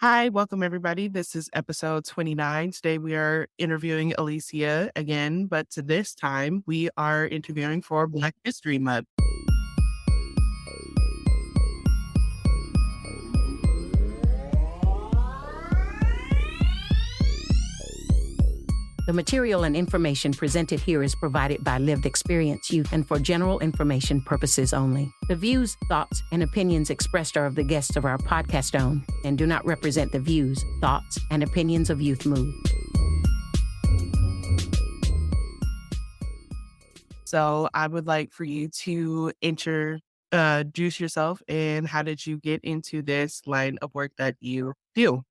Hi, welcome everybody. This is episode 29. Today we are interviewing Elisia again, but to this time we are interviewing for Black History Month. The material and information presented here is provided by lived experience youth and for general information purposes only. The views, thoughts, and opinions expressed are of the guests of our podcast own and do not represent the views, thoughts, and opinions of Youth Move. So I would like for you to introduce yourself and how did you get into this line of work that you do?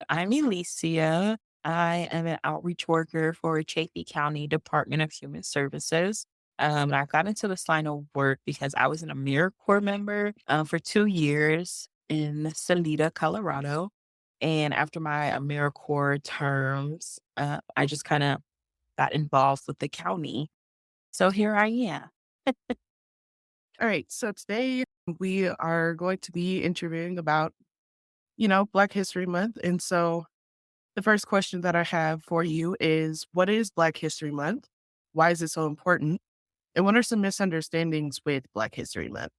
I'm Elisia. I am an outreach worker for Chaffee County Department of Human Services. I got into this line of work because I was an AmeriCorps member for 2 years in Salida, Colorado. And after my AmeriCorps terms, I just kind of got involved with the county. So here I am. All right, so today we are going to be interviewing about, Black History Month. And so the first question that I have for you is what is Black History Month? Why is it so important? And what are some misunderstandings with Black History Month?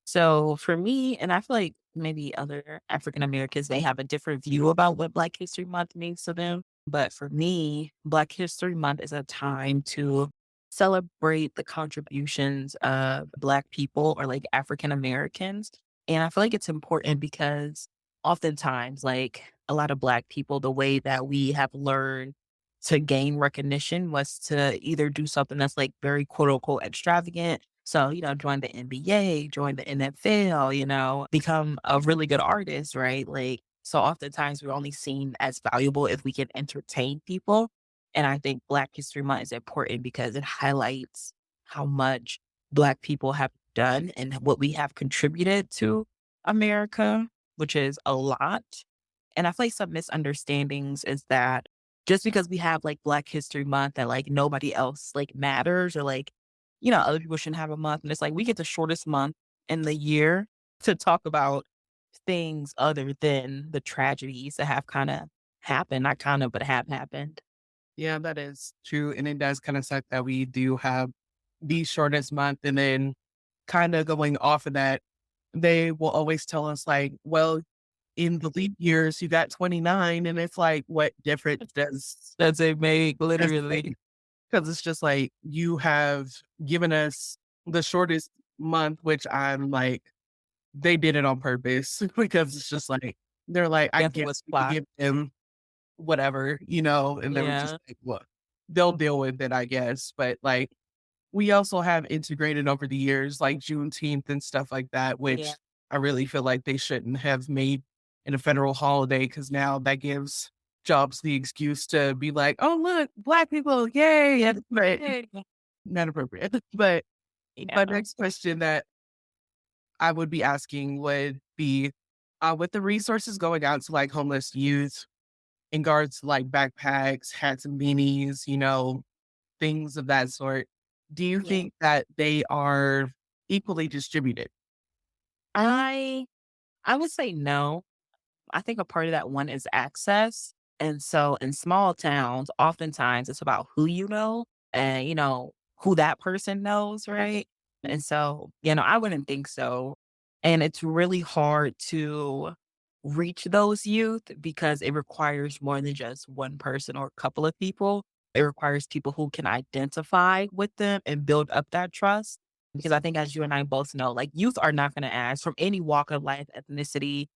So for me, and I feel like maybe other African Americans, they have a different view about what Black History Month means to them. But for me, Black History Month is a time to celebrate the contributions of Black people or like African Americans. And I feel like it's important because oftentimes, like a lot of Black people, the way that we have learned to gain recognition was to either do something that's like very quote unquote extravagant. So, join the NBA, join the NFL, become a really good artist, right? Like, so oftentimes we're only seen as valuable if we can entertain people. And I think Black History Month is important because it highlights how much Black people have done and what we have contributed to America, which is a lot. And I feel like some misunderstandings is that just because we have like Black History Month that like nobody else like matters or like, other people shouldn't have a month. And it's like we get the shortest month in the year to talk about things other than the tragedies that have kind of happened, not kind of, but have happened. Yeah, that is true. And it does kind of suck that we do have the shortest month. And then kind of going off of that, they will always tell us, like, well, in the leap years, you got 29. And it's like, what difference That's it make does it literally. make? Because it's just like you have given us the shortest month, which I'm like, they did it on purpose because it's just like, they're like, I Definitely guess was we could plot. give them whatever, and they were just Yeah. like, "Look, they'll deal with it, I guess." But, like, we also have integrated over the years, like, Juneteenth and stuff like that, Yeah. which I really feel like they shouldn't have made in a federal holiday because now that gives jobs the excuse to be like, "Oh, look, Black people, yay," but Yeah. not appropriate. But my Yeah. next question that I would be asking would be, with the resources going out to, like, homeless youth in regards to like backpacks, hats and beanies, things of that sort. Do you Yeah. think that they are equally distributed? I I would say no. I think a part of that one is access. And so in small towns, oftentimes it's about who you know and, who that person knows, right? And so, I wouldn't think so. And it's really hard to reach those youth because it requires more than just one person or a couple of people. It requires people who can identify with them and build up that trust. Because I think, as you and I both know, like youth are not going to ask from any walk of life, ethnicity,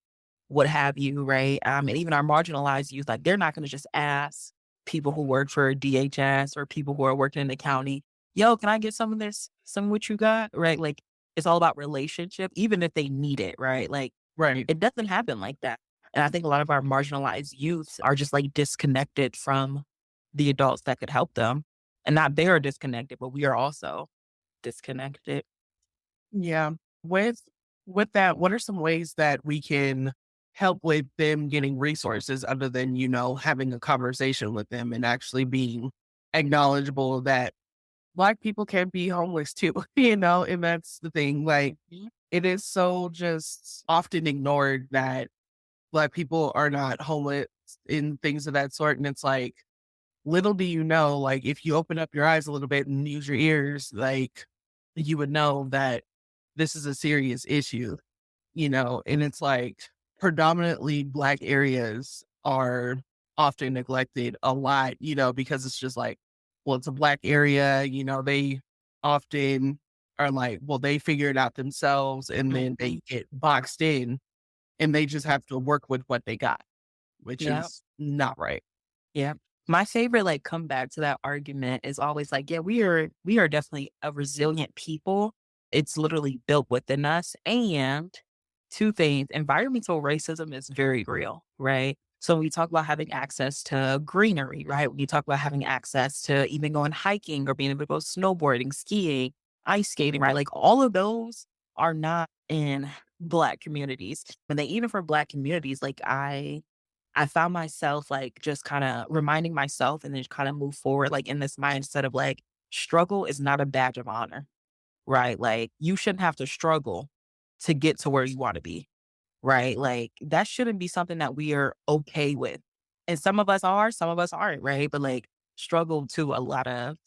what have you, right? And even our marginalized youth, like they're not going to just ask people who work for DHS or people who are working in the county, yo, can I get some of this, some of what you got, right? Like it's all about relationship, even if they need it, right? Like Right. it doesn't happen like that. And I think a lot of our marginalized youth are just like disconnected from the adults that could help them. And not they are disconnected, but we are also disconnected. Yeah. With with that, what are some ways that we can help with them getting resources other than, having a conversation with them and actually being acknowledgeable that Black people can be homeless too, and that's the thing. Like, Mhm. it is so just often ignored that Black people are not homeless and things of that sort. And it's like, little do you know, like, if you open up your eyes a little bit and use your ears, like, you would know that this is a serious issue, and it's like predominantly Black areas are often neglected a lot, because it's just like, well, it's a Black area, they often are like, well, they figure it out themselves and then Mhm. they get boxed in and they just have to work with what they got, which Yeah. is not right. Yeah. My favorite like comeback to that argument is always like, yeah, we are definitely a resilient people. It's literally built within us. And two things, environmental racism is very real, right? So when we talk about having access to greenery, right? When you talk about having access to even going hiking or being able to go snowboarding, skiing, ice skating, right? Like all of those are not in Black communities. And they even for Black communities, like I found myself, like, just kinda reminding myself and then kinda move forward, like, in this mindset of, like, struggle is not a badge of honor, right? Like, you shouldn't have to struggle to get to where you wanna be, right? Like, that shouldn't be something that we are okay with. And some of us are, some of us aren't, right? But, like, struggle to a lot of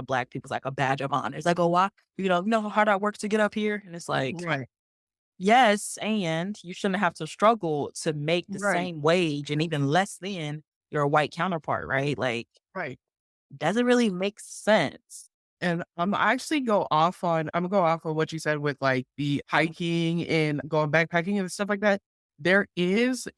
Black people's like a badge of honor. It's like, "Oh, why you know how hard I worked to get up here?" And it's like, Right. yes, and you shouldn't have to struggle to make the Right. same wage and even less than your white counterpart, right? Like, Right. doesn't really make sense. And I'm gonna go off on what you said with like the hiking and going backpacking and stuff like that. There is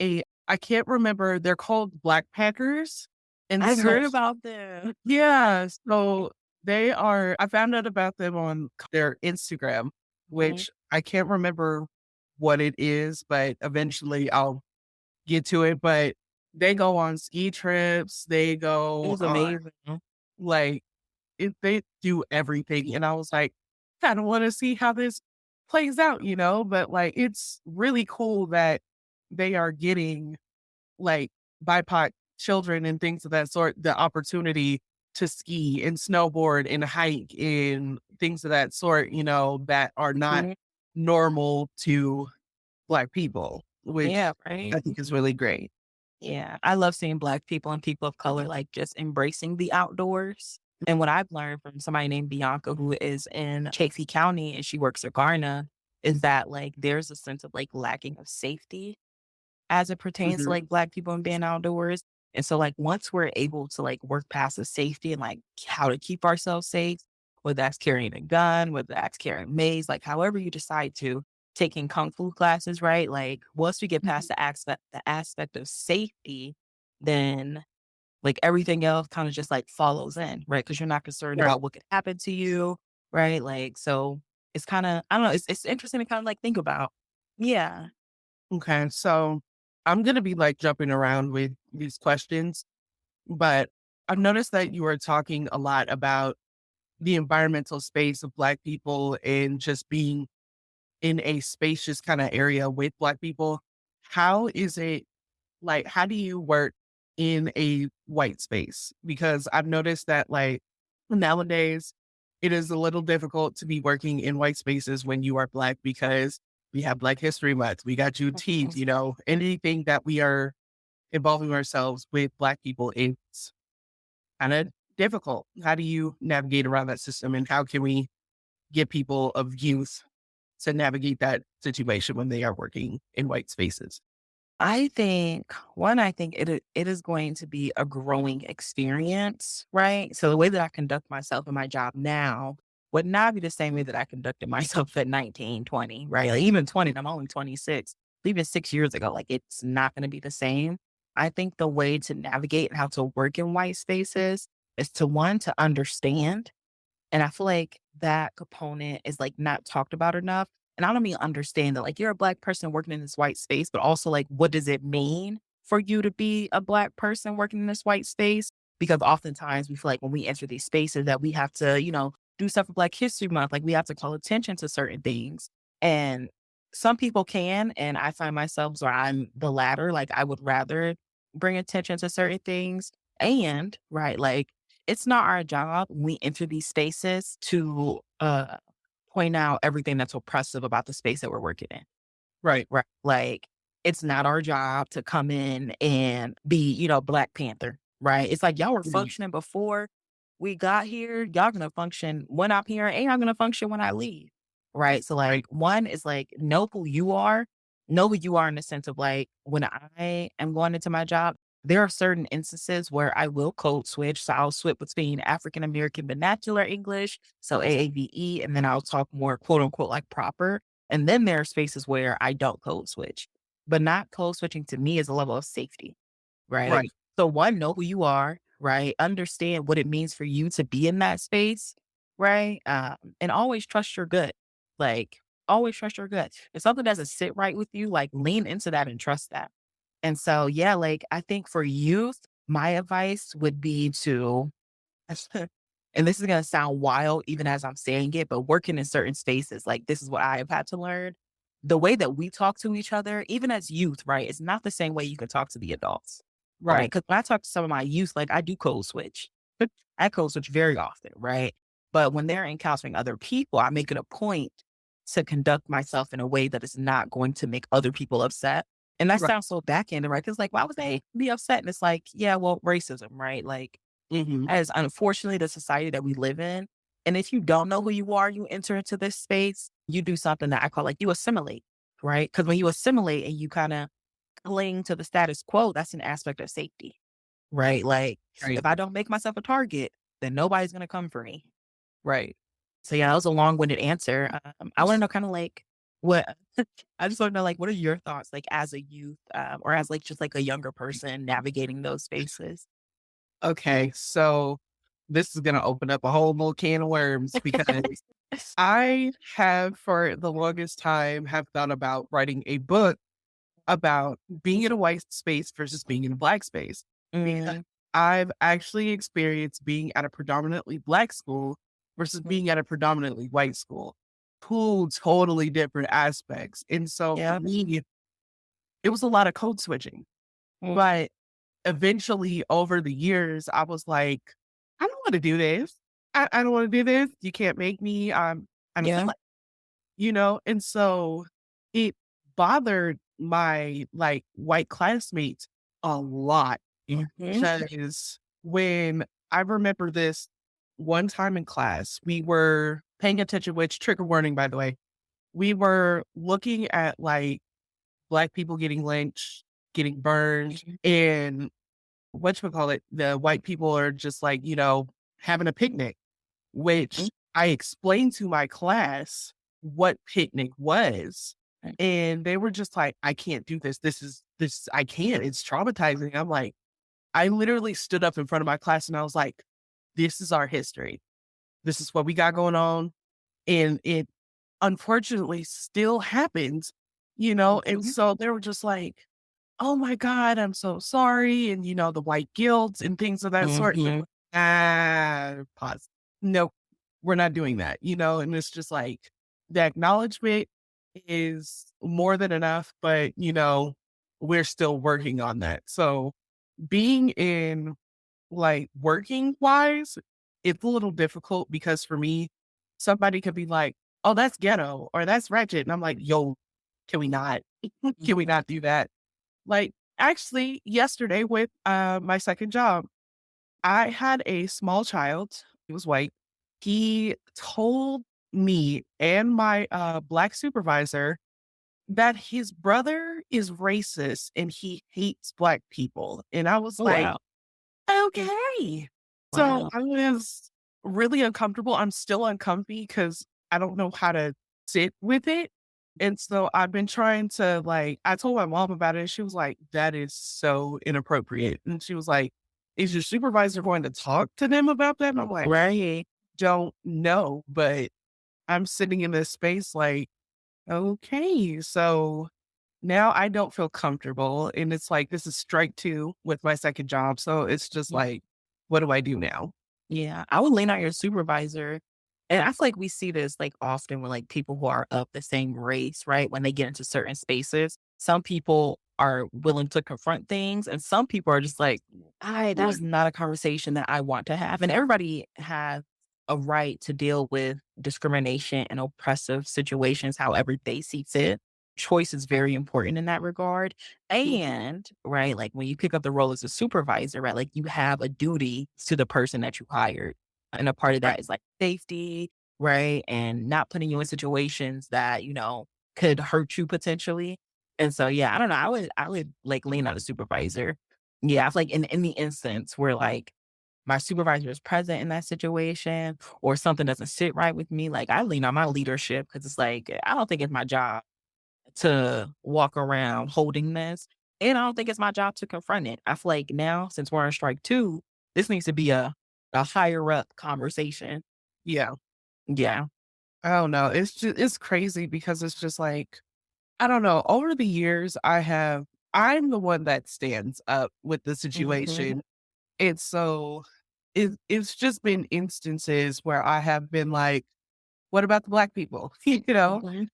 I can't remember, they're called Blackpackers. And I've so heard about them. yeah, so I found out about them on their Instagram, Mhm. which I can't remember what it is, but eventually I'll get to it. But they go on ski trips, they It go was on amazing. like they do everything, and I was like, "Kinda wanna see how this plays out," But, like, it's really cool that they are getting, like, BIPOC children and things of that sort the opportunity to ski and snowboard and hike and things of that sort, that are not Mhm. normal to Black people, Yeah, which right? I think is really great. Yeah, I love seeing Black people and people of color, like, just embracing the outdoors. And what I've learned from somebody named Bianca who is in Chaffey County and she works at Garna is that, like, there's a sense of, like, lacking of safety as it pertains to, Mhm. like, Black people and being outdoors. And so, like, once we're able to, like, work past the safety and, like, how to keep ourselves safe, whether that's carrying a gun, whether that's carrying mace, like, however you decide to, taking kung fu classes, right? Like, once we get past the aspect of safety, then, like, everything else kinda just, like, follows in, right? Because 'Cause you're not concerned Right. about what could happen to you, right? Like, so it's kinda I don't know, it's interesting to kinda, like, think about. Yeah. Okay, so I'm gonna be like jumping around with these questions, but I've noticed that you are talking a lot about the environmental space of Black people and just being in a spacious kind of area with Black people. How is it like, how do you work in a white space? Because I've noticed that like nowadays it is a little difficult to be working in white spaces when you are Black because we have Black History Month, we got Juneteenth, anything that we are involving ourselves with Black people, it's kind of difficult. How do you navigate around that system and how can we get people of youth to navigate that situation when they are working in white spaces? I think it is going to be a growing experience, right? So the way that I conduct myself in my job now would not be the same way that I conducted myself at 19, 20, right? Like even 20, and I'm only 26. Even 6 years ago, like it's not going to be the same. I think the way to navigate and how to work in white spaces is to one, to understand and I feel like that component is, like, not talked about enough. And I don't mean understand that, like, you're a Black person working in this white space, but also, like, what does it mean for you to be a Black person working in this white space? Because oftentimes we feel like when we enter these spaces that we have to, do stuff for Black History Month, like, we have to call attention to certain things. And some people can, and I find myself where I'm the latter, like, I would rather bring attention to certain things and, right, like, it's not our job when we enter these spaces to, point out everything that's oppressive about the space that we're working in, Right. right? Like, it's not our job to come in and be, Black Panther, right? It's like y'all were Mhm. functioning before we got here. Y'all gonna function when I'm here, and y'all gonna function when I leave. Right. So Right. like one is like know who you are in the sense of like when I am going into my job, there are certain instances where I will code switch. So I'll switch between African American vernacular English, so AAVE, and then I'll talk more quote unquote like proper. And then there are spaces where I don't code switch. But not code switching to me is a level of safety, right? Right. So one, know who you are, right? Understand what it means for you to be in that space, right? And always trust your gut. Like always trust your gut. If something doesn't sit right with you, like lean into that and trust that. And so, yeah, like I think for youth, my advice would be to, and this is going to sound wild even as I'm saying it, but working in certain spaces, like this is what I have had to learn. The way that we talk to each other, even as youth, right? It's not the same way you can talk to the adults, right? Right. Because when I talk to some of my youth, like I do code switch. I code switch very often, right? But when they're encountering other people, I make it a point to conduct myself in a way that is not going to make other people upset. And that Right. sounds so backhanded, right? Because like, why would they be upset? And it's like, yeah, well, racism, right? Like, Mhm. as unfortunately the society that we live in. And if you don't know who you are, you enter into this space, you do something that I call like you assimilate, right? Because when you assimilate and you kind of cling to the status quo, that's an aspect of safety, right? Like Right. if I don't make myself a target, then nobody's gonna come for me, right? So yeah, that was a long-winded answer. I want to know kind of like what I just want to know like what are your thoughts like as a youth or as like just like a younger person navigating those spaces? Okay. So this is going to open up a whole little can of worms because I have for the longest time have thought about writing a book about being in a white space versus being in a black space. Because Mm, I've actually experienced being at a predominantly black school versus mm, being at a predominantly white school. Two totally different aspects. And so for yeah. me, it was a lot of code switching. Mm, But eventually over the years, I was like, I don't want to do this. I don't want to do this. You can't make me. I'm a yeah. select, and so it bothered my like white classmates a lot Mhm. because when I remember this one time in class, we were paying attention, which trigger warning, by the way, we were looking at like black people getting lynched, getting burned, Mhm. and whatchamacallit, the white people are just like, having a picnic, Mm, which I explained to my class what picnic was. right. And they were just like, I can't do this. I can't. It's traumatizing. I'm like, I literally stood up in front of my class and I was like, this is our history. This is what we got going on. And it unfortunately still happens, and Mhm. so they were just like, "Oh my god, I'm so sorry," and, the white guilt and things of that sort. Mhm. Pause. Nope, we're not doing that, and it's just like the acknowledgement is more than enough, but, we're still working on that. So being in like working wise, it's a little difficult because for me, somebody could be like, "Oh, that's ghetto," or "That's ratchet," and I'm like, "Yo, can we not? Can we not do that?" Like, actually, yesterday with, my second job, I had a small child, he was white. He told me and my, black supervisor that his brother is racist and he hates black people, and I was Oh, like, wow. "Okay." So, Wow. I was really uncomfortable. I'm still uncomfy because I don't know how to sit with it. And so I've been trying to like I told my mom about it and she was like, "That is so inappropriate." And she was like, "Is your supervisor going to talk to them about that?" And I'm like, Right. "Don't know." But I'm sitting in this space like, "Okay." So now I don't feel comfortable. And it's like this is strike two with my second job. So it's just like, what do I do now? Yeah, I would lean on your supervisor. And I feel like we see this like often with like people who are of the same race, right? When they get into certain spaces, some people are willing to confront things, and some people are just like, I that's Right. not a conversation that I want to have. And everybody has a right to deal with discrimination and oppressive situations however they see fit. choice is very important in that regard. Mhm. And, right, like when you pick up the role as a supervisor, right, like you have a duty to the person that you hired. And a part of Right. that is like safety, right? And not putting you in situations that, could hurt you potentially. And so, yeah, I don't know. I would like lean on a supervisor. Yeah, I feel like in the instance where like my supervisor is present in that situation or something doesn't sit right with me, like I lean on my leadership because it's like I don't think it's my job to walk around holding this. And I don't think it's my job to confront it. I feel like now, since we're on strike two, this needs to be a higher up conversation. Yeah. Yeah. I don't know. It's crazy because it's just like, I don't know. Over the years, I'm the one that stands up with the Hmm. situation. It's so it's just been instances where I have been like, what about the black people? You know? Hmm.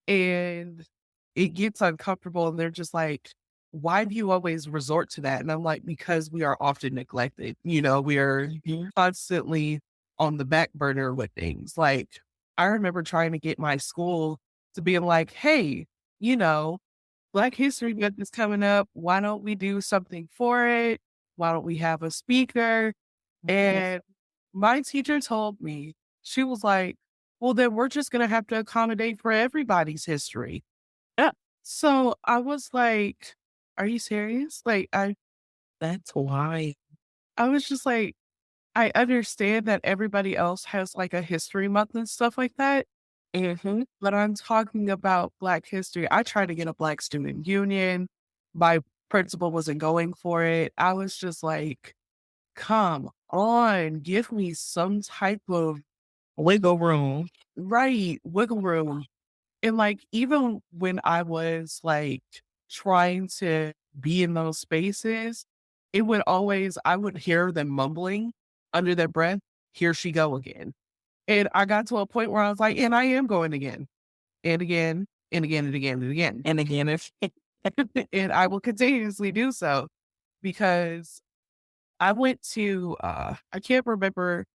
And it gets uncomfortable and they're just like, why do you always resort to that? And I'm like, because we are often neglected. We are Hmm. constantly on the back burner with things. Like, I remember trying to get my school to be like, hey, you know, Black History Month is coming up. Why don't we do something for it? Why don't we have a speaker? And my teacher told me, she was like, well, then we're just going to have to accommodate for everybody's history. Yeah, So I was like, are you serious? Like, that's why. I was just like, I understand that everybody else has like a history month and stuff like that, Hmm. but I'm talking about Black history. I tried to get a Black student union. My principal wasn't going for it. I was just like, come on, give me some type of Wiggle room. right wiggle room. And like, even when I was like trying to be in those spaces, I would hear them mumbling under their breath, here she go again. And I got to a point where I was like, and I am going again and again and again and again and again. And again, if And I will continuously do so because I went to, I can't remember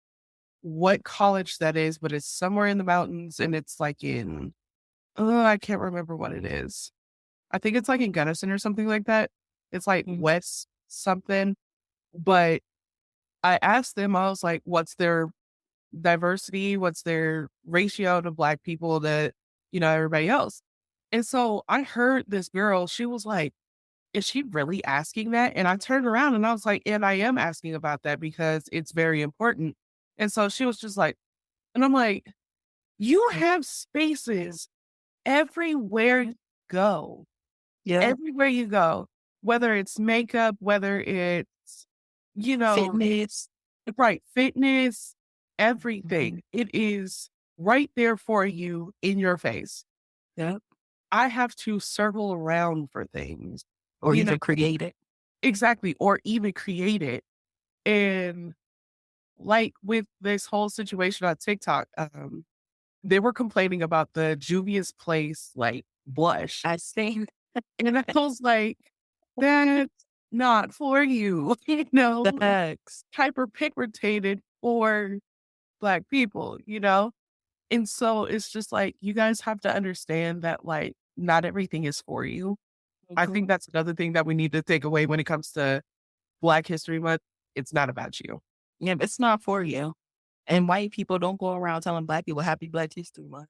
what college that is, but it's somewhere in the mountains and it's like in, I can't remember what it is. I think it's like in Gunnison or something like that. It's like West something. But I asked them, I was like, what's their diversity? What's their ratio to black people that, everybody else? And so I heard this girl, she was like, is she really asking that? And I turned around and I was like, and I am asking about that because it's very important. And so she was just like, and I'm like, you have spaces everywhere you go. yeah, Everywhere you go, whether it's makeup, whether it's, you know fitness. right, fitness, Mhm. everything. It is right there for you in your face. Yeah, I have to circle around for things, or you know even create it. exactly, or even create it. And, like, with this whole situation on TikTok, they were complaining about the Juvia's Place, like, blush. I seen And I was like, "That's not for you," facts. hyperpigmentated for Black people? And so it's just like, you guys have to understand that, like, not everything is for you. I think Mhm. that's another thing that we need to take away when it comes to Black History Month. It's not about you. Yeah, it's not for you. And white people don't go around telling black people happy Black History Month.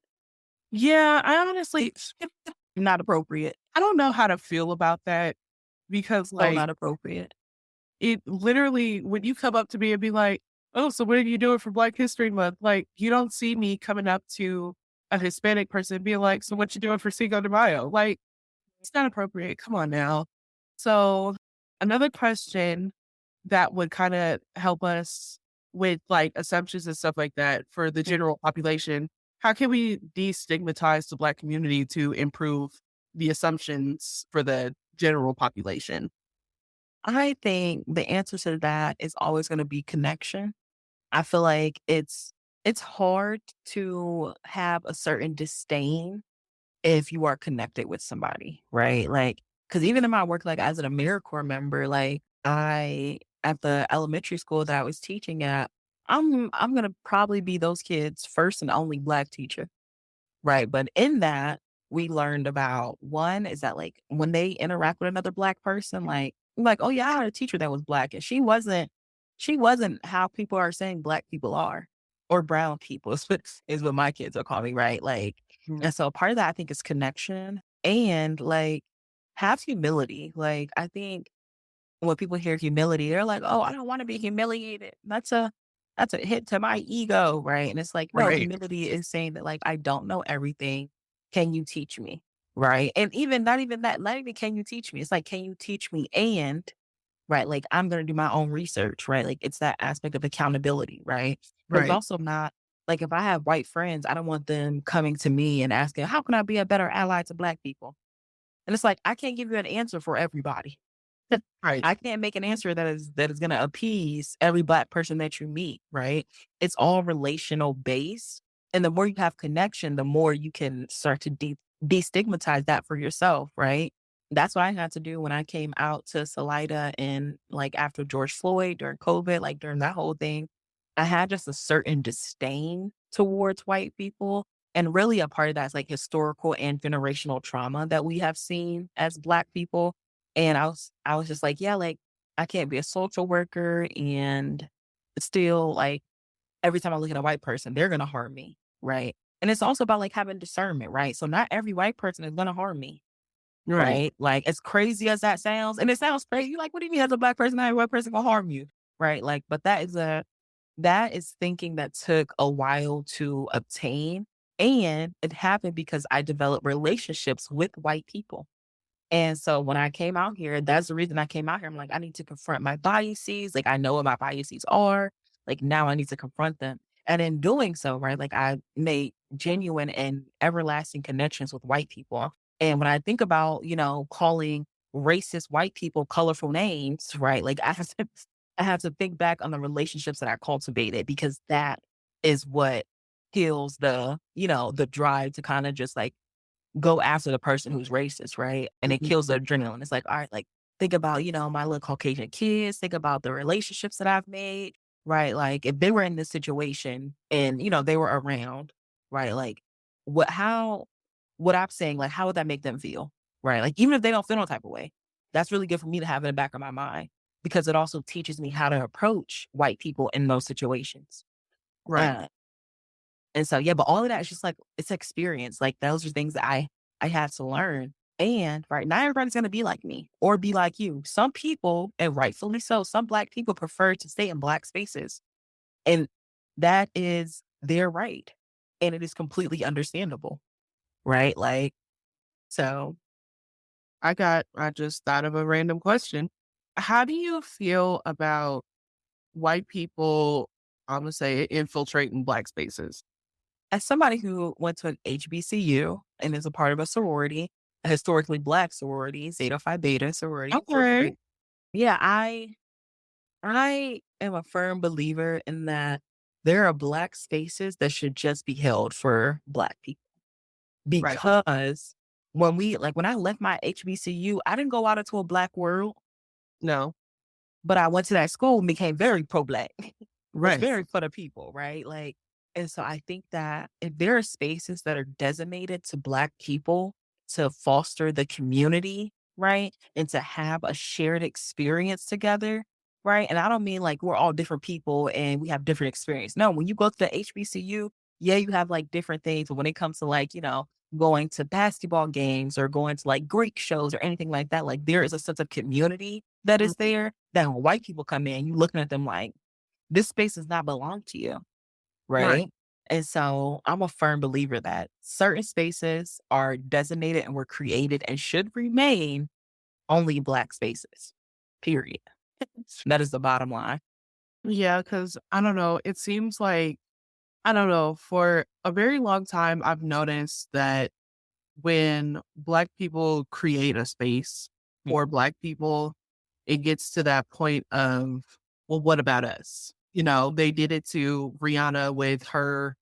Yeah, I honestly It's not appropriate. I don't know how to feel about that because, So like, not appropriate. it literally, when you come up to me and be like, "Oh, so what are you doing for Black History Month?" Like, you don't see me coming up to a Hispanic person and being like, "So what you doing for Cinco de Mayo?" Like, it's not appropriate. Come on now. So, another question that would kinda help us with, like, assumptions and stuff like that for the general population, how can we destigmatize the Black community to improve the assumptions for the general population? I think the answer to that is always gonna be connection. I feel like it's hard to have a certain disdain if you are connected with somebody, right? Like, because even in my work, like as an AmeriCorps member, like I at the elementary school that I was teaching at, I'm gonna probably be those kids' first and only black teacher, right? But in that, we learned about one is that like when they interact with another black person, like, oh yeah, I had a teacher that was black and she wasn't how people are saying black people are or brown people is what my kids are calling me, right? Like, Mm. and so part of that I think is connection and like have humility. Like I think when people hear humility, they're like, "Oh, I don't want to be humiliated. That's a hit to my ego," right? And it's like, no, Right. humility is saying that like I don't know everything. Can you teach me? Right? And even not even that, not even can you teach me? It's like, can you teach me? And right, like I'm gonna do my own research, right? Like it's that aspect of accountability, right? Because Right. also not like if I have white friends, I don't want them coming to me and asking, how can I be a better ally to black people? And it's like, I can't give you an answer for everybody. Right. I can't make an answer that is gonna appease every black person that you meet, right? It's all relational based. And the more you have connection, the more you can start to destigmatize that for yourself, right? That's what I had to do when I came out to Salida and like after George Floyd during COVID, like during that whole thing, I had just a certain disdain towards white people. And really a part of that is like historical and generational trauma that we have seen as black people and I was just like, yeah, like I can't be a social worker and still like every time I look at a white person, they're gonna harm me. Right. And it's also about like having discernment, right? So not every white person is gonna harm me. Right. Right. Like as crazy as that sounds, and it sounds crazy. You're like, what do you mean as a black person, not every white person gonna harm you? Right. Like, but that is thinking that took a while to obtain. And it happened because I developed relationships with white people. And so when I came out here, that's the reason I came out here. I'm like, I need to confront my biases. Like, I know what my biases are. Like, now I need to confront them. And in doing so, right, like I made genuine and everlasting connections with white people. And when I think about, calling racist white people colorful names, right, like I have to think back on the relationships that I cultivated because that is what kills the drive to kind of just like go after the person who's racist, right? And it Mhm. kills the adrenaline. It's like, all right, like think about, my little Caucasian kids, think about the relationships that I've made, right? Like if they were in this situation and, they were around, right? Like what I'm saying, like how would that make them feel? Right. Like even if they don't feel no type of way, that's really good for me to have in the back of my mind because it also teaches me how to approach white people in those situations. Right. Uh, and so, yeah, but all of that is just like it's experience. Like those are things that I had to learn. And right, not everybody's gonna be like me or be like you. Some people, and rightfully so, some black people prefer to stay in black spaces. And that is their right. And it is completely understandable. Right. Like, so I just thought of a random question. How do you feel about white people, I'm gonna say, infiltrating black spaces? as somebody who went to an HBCU and is a part of a sorority, a historically black sorority, Zeta Phi Beta sorority Okay. incorporated. Yeah, I am a firm believer in that there are black spaces that should just be held for black people Right. because when I left my HBCU, I didn't go out into a black world, No. but I went to that school and became very pro black. Was Right. very for the people, right? Like, and so I think that if there are spaces that are designated to black people to foster the community, right? And to have a shared experience together, right? And I don't mean like we're all different people and we have different experience. No, when you go to the HBCU, yeah, you have like different things. But when it comes to like, going to basketball games or going to like Greek shows or anything like that, like there is a sense of community that Mm. is there that when white people come in, you looking at them like, this space does not belong to you, Right. right? And so I'm a firm believer that certain spaces are designated and were created and should remain only black spaces, period. That is the bottom line. Yeah, because I don't know. It seems like, I don't know, for a very long time, I've noticed that when black people create a space Mm. for black people, it gets to that point of, well, what about us? They did it to Rihanna with her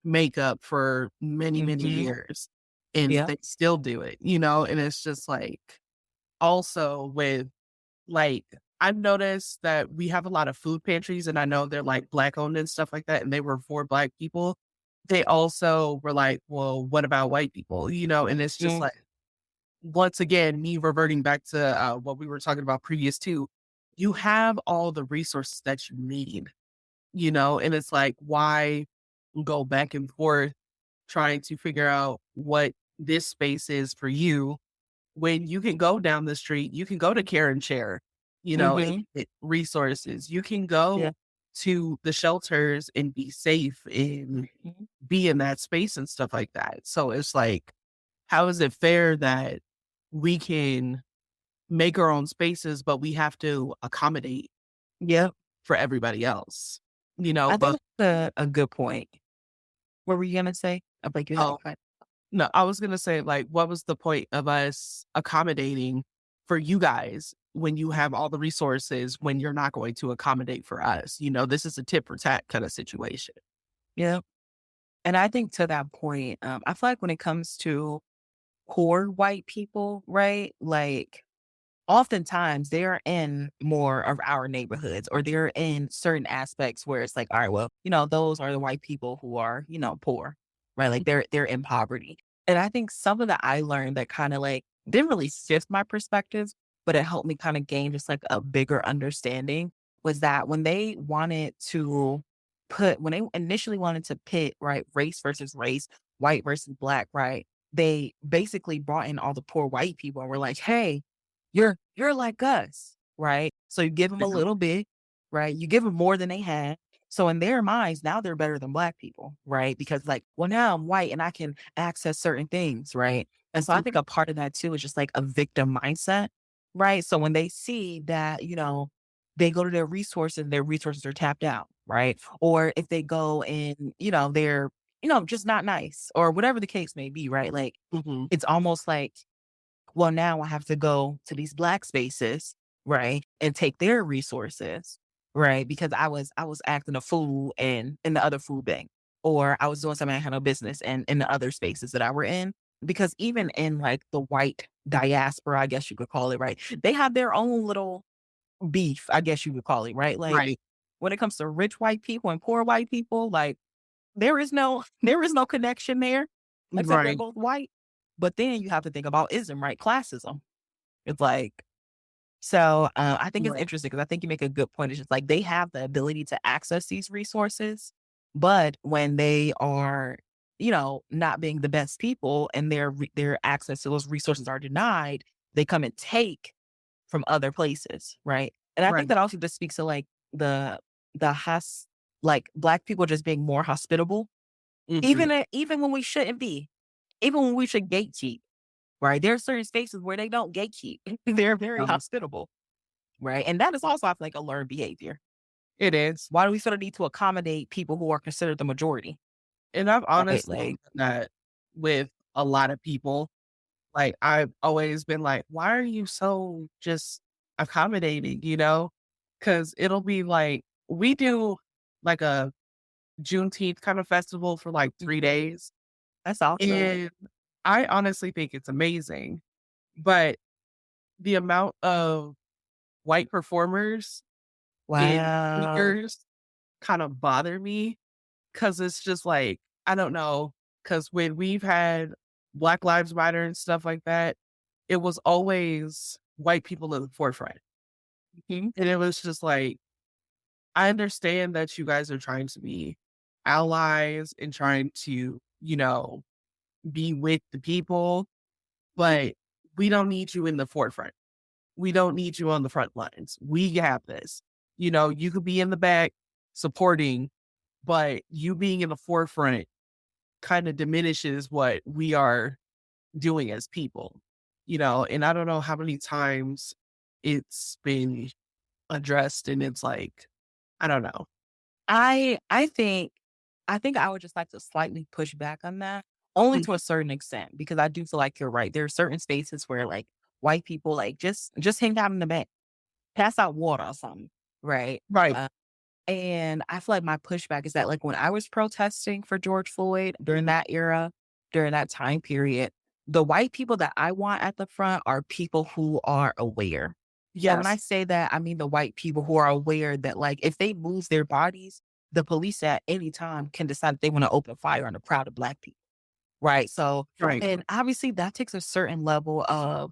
makeup for many, many Mhm. years, and Yeah. they still do it, and it's just like also with like I've noticed that we have a lot of food pantries and I know they're like black owned and stuff like that, and they were for black people. they also were like, well, what about white people? And it's just Mm, like, once again, me reverting back to what we were talking about previous too, you have all the resources that you need, and it's like, why go back and forth trying to figure out what this space is for you when you can go down the street, you can go to Care and Share, and mhm, get resources. You can go yeah, to the shelters and be safe and mhm, be in that space and stuff like that. So it's like, how is it fair that we can make our own spaces, but we have to accommodate yep. for everybody else? I think But that's a good point. What were you gonna say? I like you had a oh, point. no, I was gonna say, like, what was the point of us accommodating for you guys when you have all the resources when you're not going to accommodate for us? This is a tit for tat kind of situation. Yep. And I think to that point, I feel like when it comes to poor white people, right? Like oftentimes they're in more of our neighborhoods or they're in certain aspects where it's like, all right, well, those are the white people who are, poor, right? Like they're in poverty. And I think something that I learned that kind of like didn't really shift my perspective, but it helped me kind of gain just like a bigger understanding was that when they initially wanted to pit, right, race versus race, white versus black, right? They basically brought in all the poor white people and were like, hey, you're like us, right? So you give them a Yeah. little bit, right? You give them more than they had. So in their minds, now they're better than black people, right? Because like, well, now I'm white and I can access certain things, right? And so I think a part of that too is just like a victim mindset, right? So when they see that, they go to their resources are tapped out, right? Or if they go and, they're, just not nice or whatever the case may be, right? Like Mhm. it's almost like well, now I have to go to these black spaces, right? And take their resources, right? Because I was acting a fool in the other food bank. Or I was doing something I had no business in the other spaces that I were in. Because even in like the white diaspora, I guess you could call it, right? They have their own little beef, I guess you could call it, right? Like Right. when it comes to rich white people and poor white people, like there is no connection there, except they're Right. both white. But then you have to think about ism, right? Classism. It's like I think it's Right. interesting because I think you make a good point. It's just like they have the ability to access these resources, but when they are, not being the best people and their access to those resources are denied, they come and take from other places, right? And I think Right. that also just speaks to like the the has like black people just being more hospitable, Mhm. even when we shouldn't be, even when we should gatekeep. Right? There are certain spaces where they don't gatekeep. They're very Um, hospitable, right? And that is also, I feel like, a learned behavior. it is. Why do we feel the need to accommodate people who are considered the majority? And I've Right? honestly Like, done that with a lot of people. Like, I've always been like, "Why are you so just accommodating?" Because 'Cause it'll be like we do, like, a Juneteenth kind of festival for, like, 3 mhm, days, that's awesome. and I honestly think it's amazing, but the amount of white performers and Wow. speakers kind of bother me. 'Cause it's just like, I don't know. Cause when we've had Black Lives Matter and stuff like that, it was always white people in the forefront, Mhm. and it was just like, I understand that you guys are trying to be allies and trying to, be with the people, but we don't need you in the forefront. We don't need you on the front lines. We have this. You could be in the back supporting, but you being in the forefront kind of diminishes what we are doing as people, and I don't know how many times it's been addressed and it's like, I don't know. I think I would just like to slightly push back on that, only to Mhm. a certain extent, because I do feel like you're right. There are certain spaces where like white people like just hang out in the back, pass out water or something, right? Right. And I feel like my pushback is that, like, when I was protesting for George Floyd during that era, during that time period, the white people that I want at the front are people who are aware. And when I Yes. say that, I mean the white people who are aware that, like, if they move their bodies, the police at any time can decide that they want to open fire on a crowd of Black people. Right. So, Right. and obviously that takes a certain level of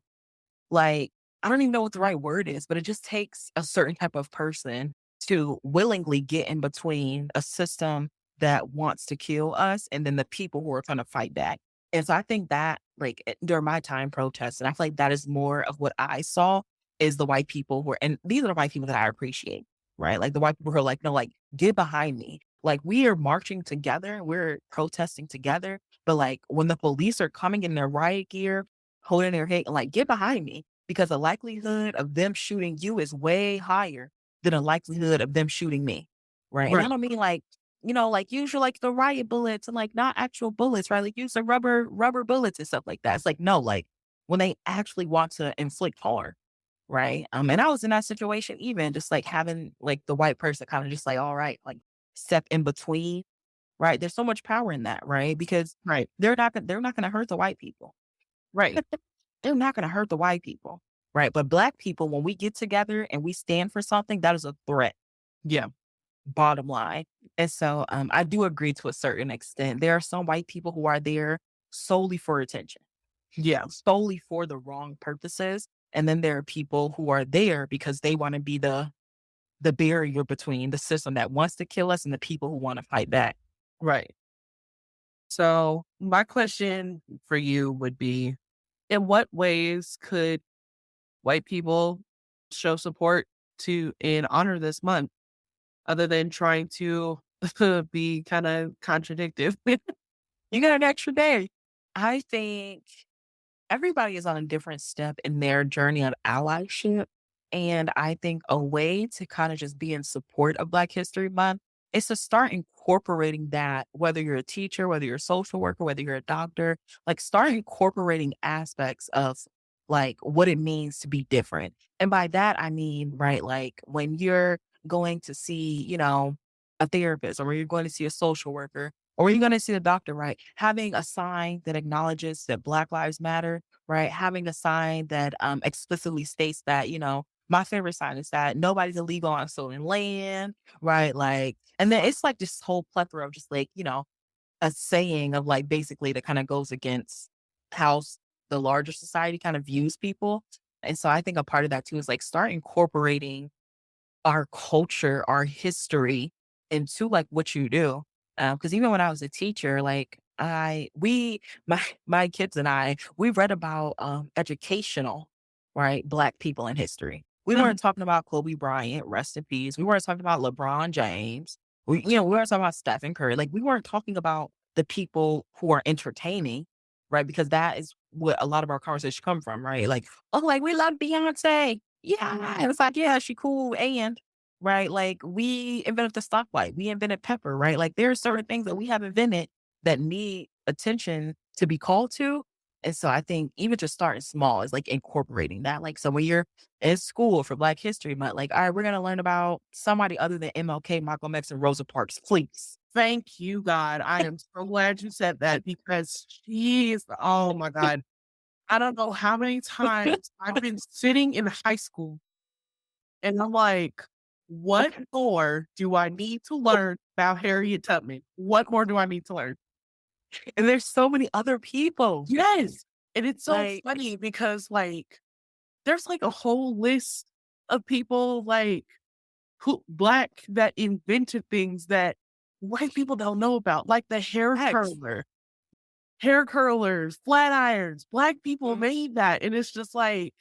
like, I don't even know what the right word is, but it just takes a certain type of person to willingly get in between a system that wants to kill us and then the people who are trying to fight back. And so I think that, like, during my time protesting, I feel like that is more of what I saw is the white people who are, and these are the white people that I appreciate, right? Like the white people who are like, no, like, get behind me. Like, we are marching together, we're protesting together. But like, when the police are coming in their riot gear, holding their head, like, get behind me because the likelihood of them shooting you is way higher than the likelihood of them shooting me. Right. And I Right. don't mean like, like use your like the riot bullets and like not actual bullets, right? Like use the rubber bullets and stuff like that. It's like, no, like when they actually want to inflict harm. Right. And I was in that situation, even just like having like the white person kind of just like, all right, like step in between. Right. There's so much power in that, right? Because Right. they're not gonna hurt the white people. Right. They're not gonna hurt the white people. Right. But Black people, when we get together and we stand for something, that is a threat, Yeah. bottom line. And so I do agree to a certain extent. There are some white people who are there solely for attention, Yeah. solely for the wrong purposes. And then there are people who are there because they want to be the barrier between the system that wants to kill us and the people who want to fight back. Right. So my question for you would be, in what ways could white people show support to and honor this month other than trying to be kind of contradictive? You got an extra day. I think everybody is on a different step in their journey of allyship. And I think a way to kind of just be in support of Black History Month is to start incorporating that, whether you're a teacher, whether you're a social worker, whether you're a doctor, like start incorporating aspects of like what it means to be different. And by that, I mean, right, like when you're going to see, a therapist or when you're going to see a social worker or when you're going to see a doctor, right? Having a sign that acknowledges that Black Lives Matter, right? Having a sign that explicitly states that, my favorite sign is that nobody's illegal on stolen land, right? Like, and then it's like this whole plethora of just like, a saying of like basically that kind of goes against how the larger society kind of views people. And so I think a part of that too is like start incorporating our culture, our history into like what you do. Because even when I was a teacher, like my kids and we read about educational, right, Black people in history. We Mhm. weren't talking about Kobe Bryant, rest in peace. We weren't talking about LeBron James. We weren't talking about Stephen Curry. Like we weren't talking about the people who are entertaining, right? Because that is what a lot of our conversation come from, right? Like, oh, like we love Beyonce. Yeah. And it's like, yeah, she cool. And right, like we invented the stoplight. We invented pepper, right? Like there are certain things that we have invented that need attention to be called to. And so I think even just starting small is like incorporating that. Like, so when you're in school for Black History Month, like, all right, we're going to learn about somebody other than MLK, Malcolm X, and Rosa Parks, please. Thank you, God. I am so glad you said that because she's, oh my God. I don't know how many times I've been sitting in high school and I'm like, what more do I need to learn about Harriet Tubman? What more do I need to learn? And there's so many other people. Yes. And it's so Like, funny because like there's like a whole list of people like who Black that invented things that white people don't know about, like the X. hair curlers, flat irons. Black people Mhm. made that. And it's just like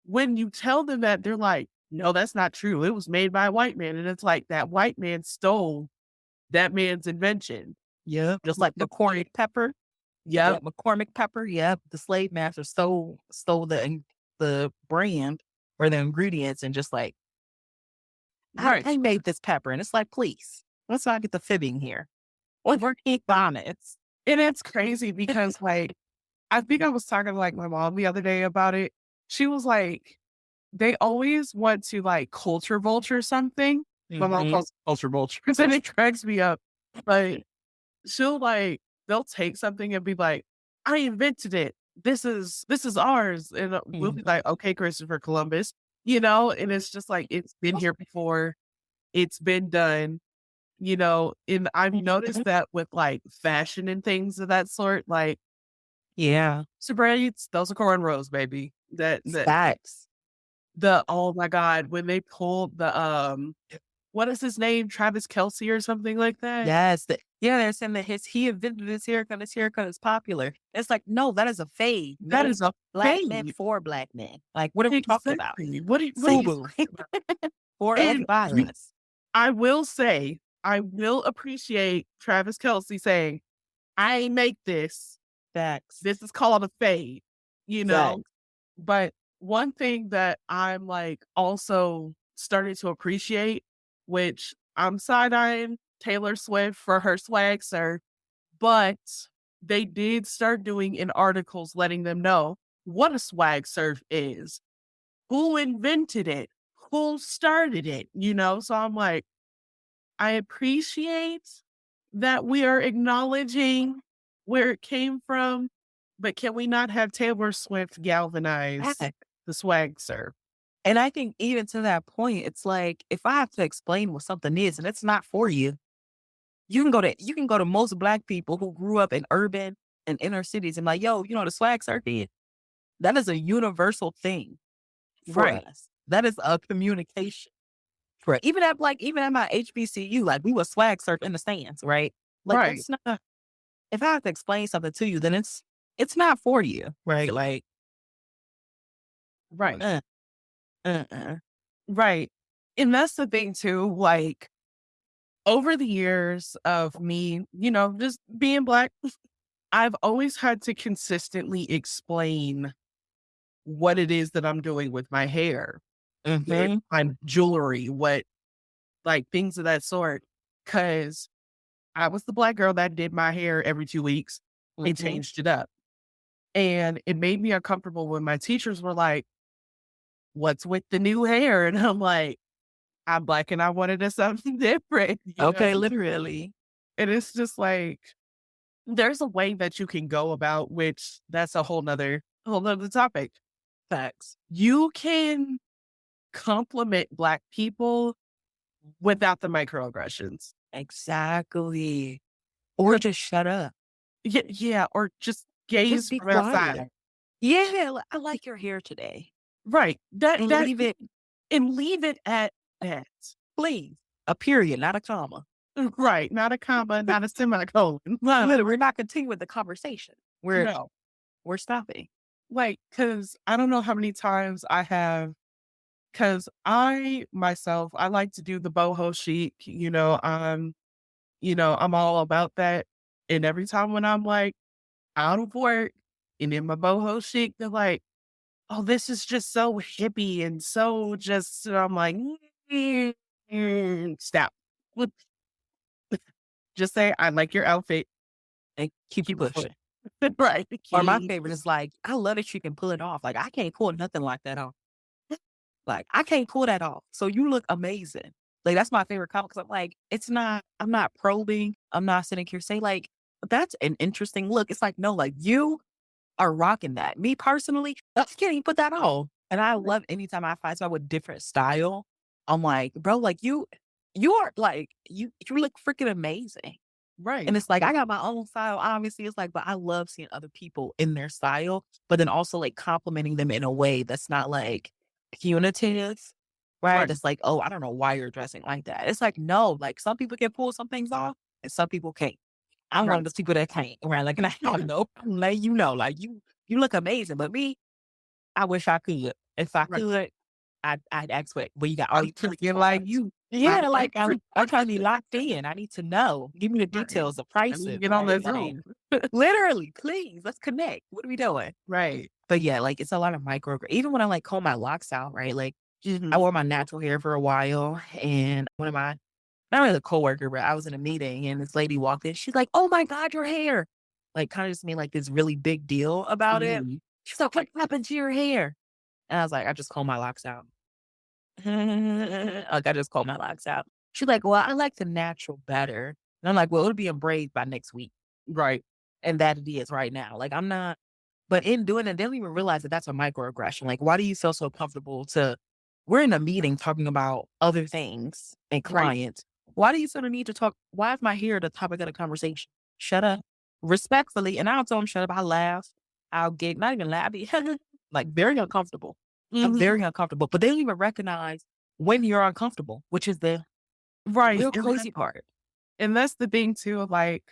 when you tell them that, they're like, no, that's not true. It was made by a white man. And it's like that white man stole that man's invention. Yeah. Just like McCormick Pepper. Yeah, Yep. McCormick Pepper. Yeah, the slave master stole the brand or the ingredients and just like Right. I made this pepper, and it's like, please, let's not get the fibbing here. Well, we're being honest. And it's crazy because like I think I was talking to like my mom the other day about it. She was like, they always want to like culture vulture something. My mom Hmm. calls it culture vulture because then it cracks me up. But she'll like they'll take something and be like, I invented it. This is ours. And we'll be Hmm. like, okay, Christopher Columbus, and it's just like it's been here before. It's been done. And I've noticed that with like fashion and things of that sort, like Yeah. super braids, those are cornrows, baby. That Facts. oh my God, when they pulled what is his name? Travis Kelsey or something like that? Yes. Yeah, they're saying that he invented this haircut is popular. It's like, no, that is a fade That made is a black men fade. for black men. Like, what are we talking about? Exactly. What are you FUBU talking about? for us And by us. I will say, I will appreciate Travis Kelsey saying, I ain't make this. Facts. This is called a fade, you know? Facts. But one thing that I'm like also starting to appreciate, which I'm side eyeing Taylor Swift for her swag, sir, but they did start doing in articles letting them know what a swag surf is, who invented it, who started it. So I'm like, I appreciate that we are acknowledging where it came from, but can we not have Taylor Swift galvanize Facts. the swag surf? And I think even to that point, it's like if I have to explain what something is and it's not for you, you can go to most black people who grew up in urban and inner cities and like, yo, the swag circuit, that is a universal thing for Right, us. That is a communication for even at my HBCU, like we would swag surf in the stands, right? Like right, that's not if I have to explain something to you, then it's not for you, right? Like right, uh, uh. right. And that's the thing too, like over the years of me, just being black, I've always had to consistently explain what it is that I'm doing with my hair, with Mhm, my jewelry, what like things of that sort. Cause I was the black girl that did my hair every 2 weeks and mhm. changed it up. And it made me uncomfortable when my teachers were like, what's with the new hair? And I'm like, I'm black and I wanted it something different. Okay, literally. And it's just like, there's a way that you can go about, which that's a whole nother topic. Facts. You can compliment black people without the microaggressions. Exactly. Or 'Cause just shut up. yeah, yeah, or just Just gaze be from outside. quiet. Yeah, I like your hair today. Right. That And that leave it, and leave it at that. please. A period, not a comma. Right. Not a comma, not a semicolon. No. Literally, we're not continuing the conversation. We're No. we're stopping. Like, cause I don't know how many times I have cause I myself, I like to do the boho chic, I'm all about that. And every time when I'm like out of work and in my boho chic, they're like, oh, this is just so hippie and so just, and I'm like, stop. Just say, I like your outfit. And keep Keep it pushing. pushing. Right. Or my Keep favorite is like, I love that you can pull it off. Like I can't pull nothing like that off. Like I can't pull that off. So you look amazing. Like that's my favorite comment because I'm not probing. I'm not sitting here saying like, that's an interesting look. It's like, no, like you are rocking that. Me personally, I can't even put that on. And I love anytime I find someone with different style. I'm like, bro, like you are like, you look freaking amazing. And right. it's like, I got my own style, obviously. It's like, but I love seeing other people in their style, but then also like complimenting them in a way that's not like punitive, right? Right. That's like, oh, I don't know why you're dressing like that. It's like, no, like some people can pull some things off and some people can't. I'm one of Right. those people that can't, right? Like, and I don't know, I'm letting you know, like you look amazing, but me, I wish I could. If I Right. could, I'd ask what you got. Oh, I'm you thinking like you. yeah, like I'm trying to be locked in. I need to know. Give me the Right. details, the I need to prices, get on right? that Like Zoom. literally, please, let's connect. What are we doing? Right. But yeah, like it's a lot of micro. Even when I like comb my locks out, right? Like I Mhm. wore my natural hair for a while, and one of my not really a coworker, but I was in a meeting, and this lady walked in. She's like, "Oh my god, your hair!" Like kind of just made like this really big deal about it. Mhm. She's like, "What happened to your hair?" And I was like, "I just comb my locks out." Like I just combed my locks out. She's like, "Well, I like the natural better." And I'm like, "Well, it'll be in braids by next week." Right. And that it is right now. Like I'm not, but in doing it, they don't even realize that that's a microaggression. Like, why do you feel so comfortable to, we're in a meeting talking about other things and Right. clients. Why do you feel the need to talk? Why is my hair the topic of the conversation? Shut up. Respectfully. And I don't tell them shut up. I laugh. I'll get, not even laugh. I be like very uncomfortable. I'm Mhm. very uncomfortable. But they don't even recognize when you're uncomfortable, which is the Right, real crazy part. and that's the thing too, like,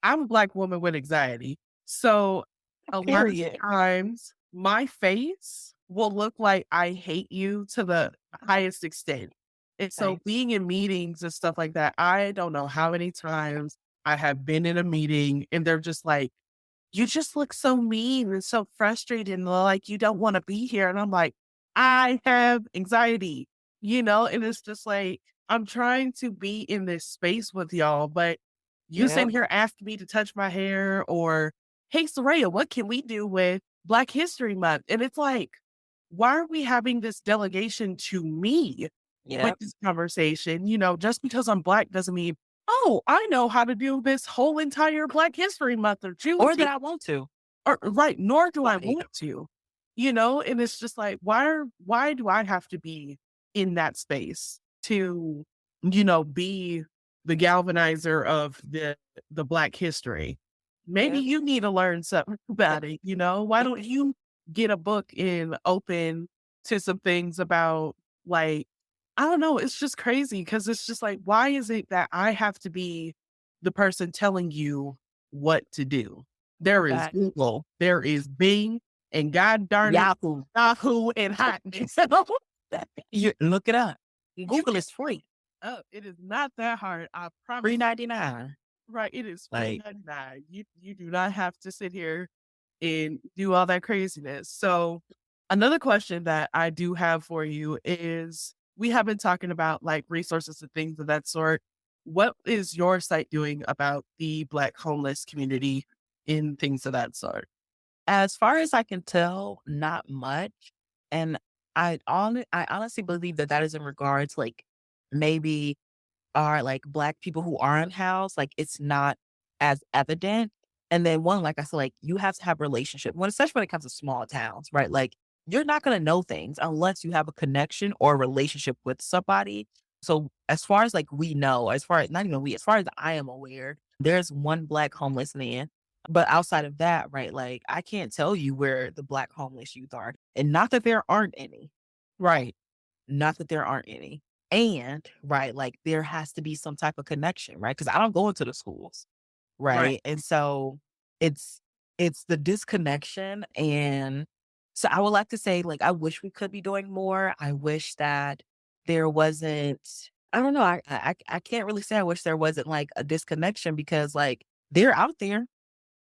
I'm a Black woman with anxiety, so a lot of Period. times my face will look like I hate you to the highest extent, and so Thanks. being in meetings and stuff like that, I don't know how many times I have been in a meeting and they're just like, "You just look so mean and so frustrated and like you don't wanna be here." And I'm like, "I have anxiety," and it's just like, I'm trying to be in this space with y'all, but you Yeah. sitting here asking me to touch my hair or, "Hey, Soraya, what can we do with Black History Month?" And it's like, why are we having this delegation to me with Yeah. this conversation? Just because I'm Black doesn't mean, "Oh, I know how to do this whole entire Black History Month or Or that Juneteenth." I want to. Or right, nor do I Like, want to, and it's just like, why do I have to be in that space to, be the galvanizer of the Black history? Maybe yeah. you need to learn something about it. Why don't you get a book and open to some things about, like, I don't know, it's just crazy because it's just like, why is it that I have to be the person telling you what to do? There is Back. Google, there is Bing, and god darn it, Yahoo. Yahoo and Hotmail. You look it up. You Google can is free. it is not that hard, I Free promise. 99. Right, it is free Like, 99. You do not have to sit here and do all that craziness. So, another question that I do have for you is, we have been talking about, like, resources and things of that sort. What is your site doing about the Black homeless community in things of that sort? as far as I can tell, not much. And I honestly believe that that is in regards, like, maybe are like Black people who aren't housed, like it's not as evident. And then one, like I said, like you have to have relationship when, especially when it comes to small towns, right? Like you're not gonna know things unless you have a connection or a relationship with somebody. So as far as like we know, as far as not even we, as far as I am aware, there's one Black homeless man. But outside of that, right, like I can't tell you where the Black homeless youth are. And not that there aren't any, Right, not that there aren't any. And, right, like there has to be some type of connection, right? Because I don't go into the schools, right, right? And so it's it's the disconnection. And so I would like to say, like, I wish we could be doing more. I wish that there wasn't, I don't know, I can't really say I wish there wasn't like a disconnection because like they're out there,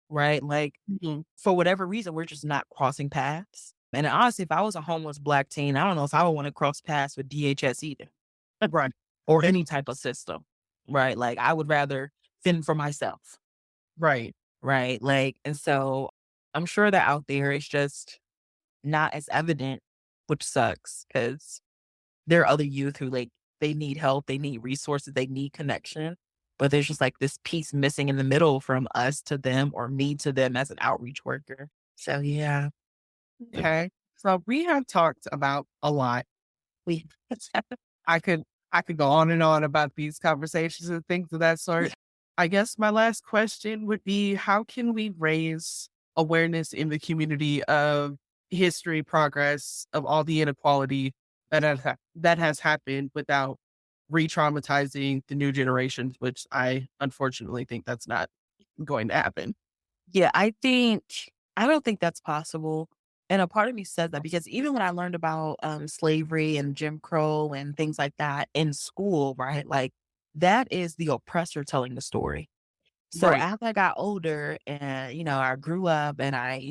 right? Like mhm, for whatever reason, we're just not crossing paths. And honestly, if I was a homeless Black teen, I don't know if I would want to cross paths with DHS either, right, or any type of system, right? Like I would rather fend for myself, right, right? Like, and so I'm sure that out there it's just not as evident, which sucks because there are other youth who like they need help, they need resources, they need connection. But there's just like this piece missing in the middle from us to them or me to them as an outreach worker. So yeah. okay. So, we have talked about a lot. We I could I could go on and on about these conversations and things of that sort. I guess my last question would be, how can we raise awareness in the community of history, progress, of all the inequality that has happened without re-traumatizing the new generations, which I unfortunately think that's not going to happen. Yeah, I don't think that's possible. And a part of me says that because even when I learned about slavery and Jim Crow and things like that in school, right? Like that is the oppressor telling the story. So Right. as I got older and, I grew up and I,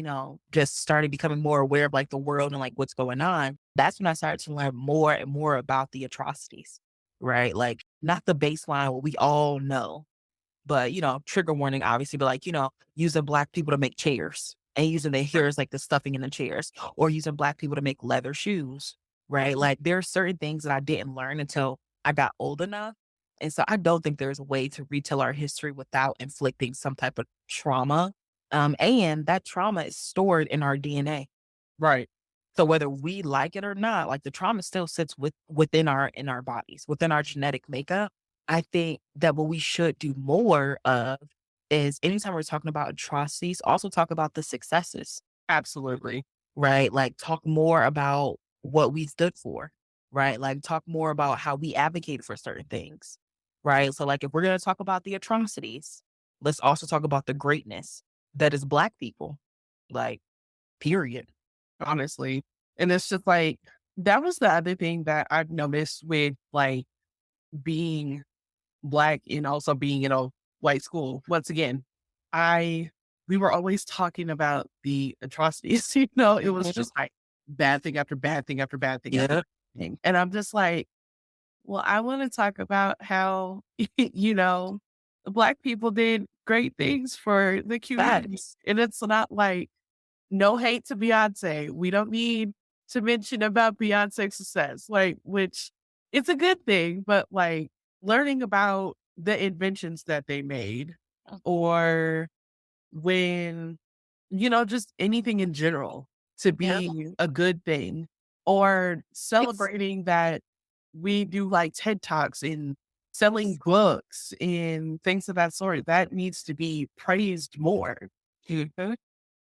just started becoming more aware of like the world and like what's going on, that's when I started to learn more and more about the atrocities, right? Like not the baseline, what we all know, but, trigger warning, obviously, but like, using Black people to make chairs and using the hairs like the stuffing in the chairs or using Black people to make leather shoes, right? Like there are certain things that I didn't learn until I got old enough. And so I don't think there's a way to retell our history without inflicting some type of trauma. And that trauma is stored in our DNA. Right. So whether we like it or not, like the trauma still sits within our in our bodies, within our genetic makeup. I think that what we should do more of is anytime we're talking about atrocities, also talk about the successes, Absolutely. right? Like talk more about what we stood for, right? Like talk more about how we advocated for certain things, right? So like if we're going to talk about the atrocities, let's also talk about the greatness that is Black people, like period. Honestly. And it's just like, that was the other thing that I've noticed with like being Black and also being in a white school. Once again, I we were always talking about the atrocities, it was Mhm. just like bad thing after bad thing after bad thing after Yeah, bad thing. And I'm just like, well, I want to talk about how, you know, Black people did great things for the community. facts. And it's not like no hate to Beyonce. We don't need to mention about Beyonce's success, like, which it's a good thing, but like learning about the inventions that they made or when, just anything in general to Yeah. be a good thing or It's celebrating that we do like TED Talks and selling books and things of that sort. That needs to be praised more. Mhm.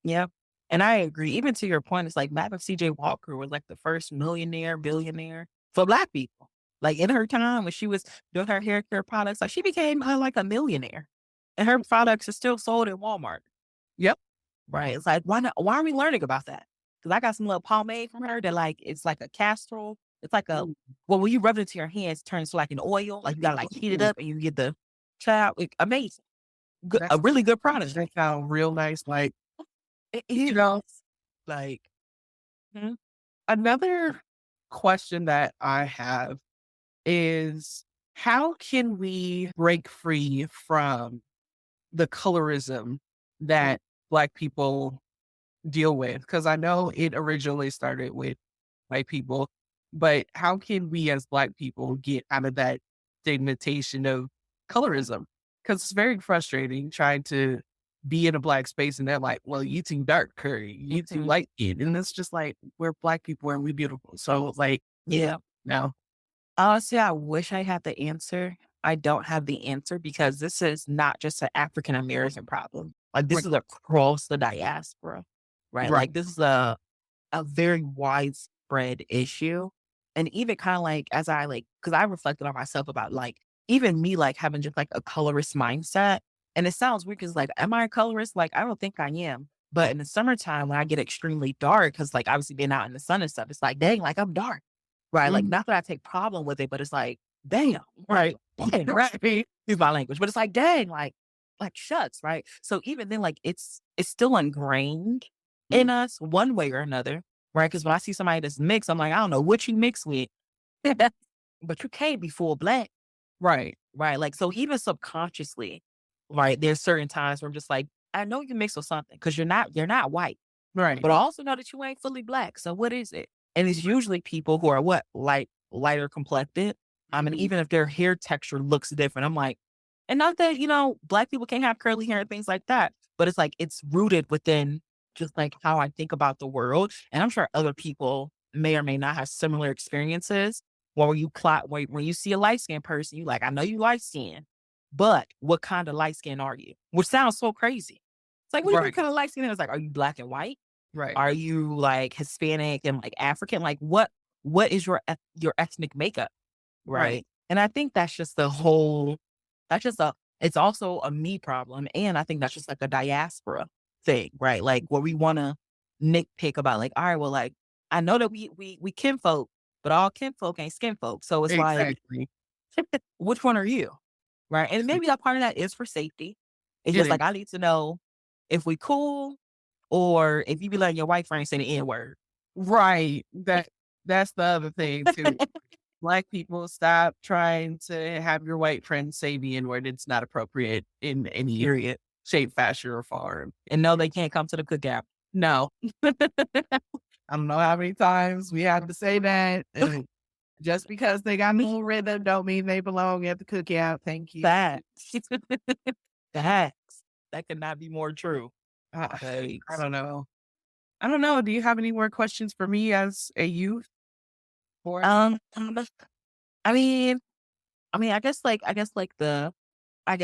Yeah. And I agree. Even to your point, it's like Map CJ Walker was like the first millionaire, billionaire for Black people. Like in her time when she was doing her hair care products, like she became like a millionaire. And her products are still sold in Walmart. Yep. Right. It's like, why not? Why are we learning about that? Because I got some little pomade from her that like it's like a castor. It's like a Mm. well, when you rub it into your hands, it turns to like an oil. Like you gotta like heat it Ooh, up and you get the child. Amazing. Good, a that's really good product. that sound real nice. Like, It you is. know, Like, mhm. another question that I have is how can we break free from the colorism that Black people deal with? Because I know it originally started with white people, but how can we as Black people get out of that stigmatization of colorism? Because it's very frustrating trying to be in a Black space and they're like, well, you too dark, Curry, you too Mhm. light skin. And it's just like, we're Black people and we beautiful. So, like, Yeah. no. Honestly, I wish I had the answer. I don't have the answer because this is not just an African American problem. Like this Right. is across the diaspora, right? Right. Like this is a very widespread issue. And even kind of like as I like, because I reflected on myself about like even me like having just like a colorist mindset. And it sounds weird because like, am I a colorist? Like, I don't think I am. But in the summertime when I get extremely dark, because like obviously being out in the sun and stuff, it's like, dang, like I'm dark. Right. Like Mhm. not that I take problem with it, but it's like, damn, right. Dang, Right. excuse my language. But it's like, dang, like shucks, right? So even then, like it's still ingrained in us one way or another, right? Because when I see somebody that's mixed, I'm like, I don't know what you mix with, but you can't be full Black, Right. right? Like so even subconsciously, right? There's certain times where I'm just like, I know you mixed with something because you're not white. Right. But I also know that you ain't fully Black. So what is it? And it's usually people who are what? Lighter complected. I mean, Mhm. even if their hair texture looks different, I'm like, and not that, Black people can't have curly hair and things like that. But it's like it's rooted within just like how I think about the world. And I'm sure other people may or may not have similar experiences where when you see a light skinned person, you like, I know you light skinned, but what kind of light skin are you? Which sounds so crazy. It's like, what do you mean Right. kind of light skin? It's like, are you Black and white? Right. Are you like Hispanic and like African? Like what is your ethnic makeup, Right. right? And I think that's just the whole that's just a it's also a me problem. And I think that's just like a diaspora thing, right? Like where we wanna nitpick about like, all right, well, like I know that we kinfolk, but all kinfolk ain't skinfolk. So it's like, Exactly. which one are you? Right. And maybe that part of that is for safety. It's It just is. like I need to know if we cool or if you be letting your white friend say the N word. Right. That's the other thing too. Black people, stop trying to have your white friends say the N-word. It's not appropriate in any Period. shape, fashion, or form. And no, they can't come to the cookout. No. I don't know how many times we have to say that. And just because they got no rhythm don't mean they belong at the cookout. Thank you. Facts. Facts. That could not be more true. I Thanks. don't know. I don't know. Do you have any more questions for me as a youth? Or Um, I mean, I mean, I guess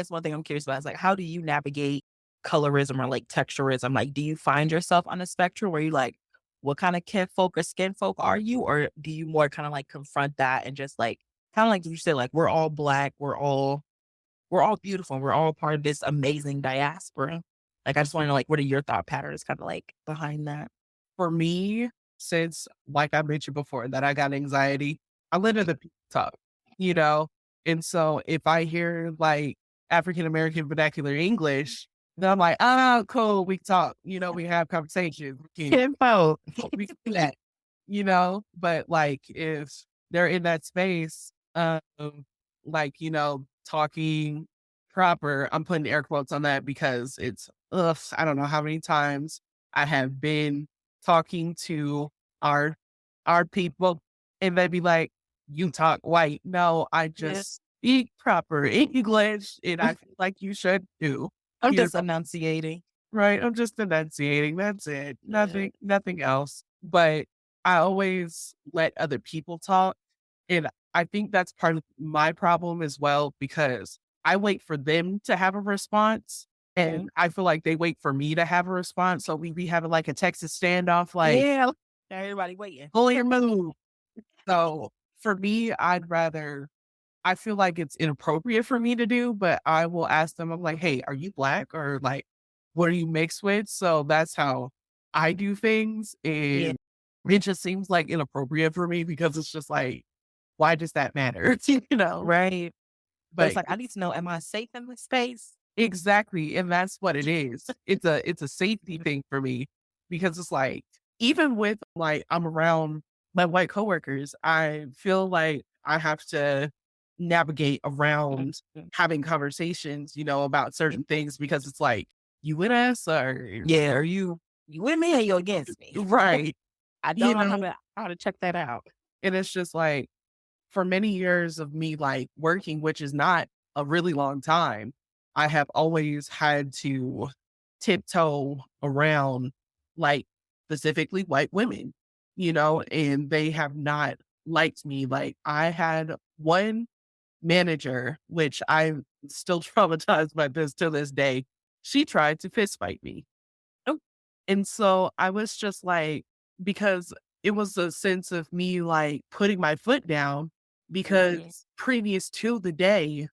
one thing I'm curious about is like, how do you navigate colorism or like texturism? Like, do you find yourself on a spectrum where you like, what kind of kinfolk or skinfolk are you? Or do you more kind of like confront that and just like, kind of like you say, like, we're all black, we're all beautiful, and we're all part of this amazing diaspora. Like, I just want to know, like, what are your thought patterns kind of like behind that? For me, since like I mentioned before that I got anxiety, I let other people talk, you know? And so if I hear like African American vernacular English, then I'm like, oh, cool, we talk, we have conversations. Kinfolk. We can do that, but like if they're in that space, like, talking proper, I'm putting air quotes on that because it's, ugh, I don't know how many times I have been talking to our, our people and they'd be like, you talk white. No, I Yeah. just speak proper English and I feel like you should do, I'm you just enunciating. right? I'm just enunciating. That's it. Yeah. Nothing else. But I always let other people talk. And I think that's part of my problem as well, because I wait for them to have a response. Mhm. And I feel like they wait for me to have a response. So we be having like a Texas standoff, like, Yeah. Everybody waiting. pull your move. So for me, I feel like it's inappropriate for me to do, but I will ask them, I'm like, hey, are you black or like, what are you mixed with? So that's how I do things. Yeah. And it just seems like inappropriate for me because it's just like, why does that matter? you know, Right. But it's but like, I need to know, am I safe in this space? exactly. And that's what it is. It's a safety thing for me because it's like, even with like, I'm around my white coworkers, I feel like I have to navigate around Mhm. having conversations, about certain things because it's like, you with us or Yeah. Are you with me or you against me? right, I you don't know know, how to check that out. and it's just like for many years of me like working, which is not a really long time, I have always had to tiptoe around like specifically white women, and they have not liked me. Like I had one manager, which I'm still traumatized by this to this day. She tried to fist fight me. Oh, And so I was just like, because it was a sense of me like putting my foot down mhm. because previous to the day,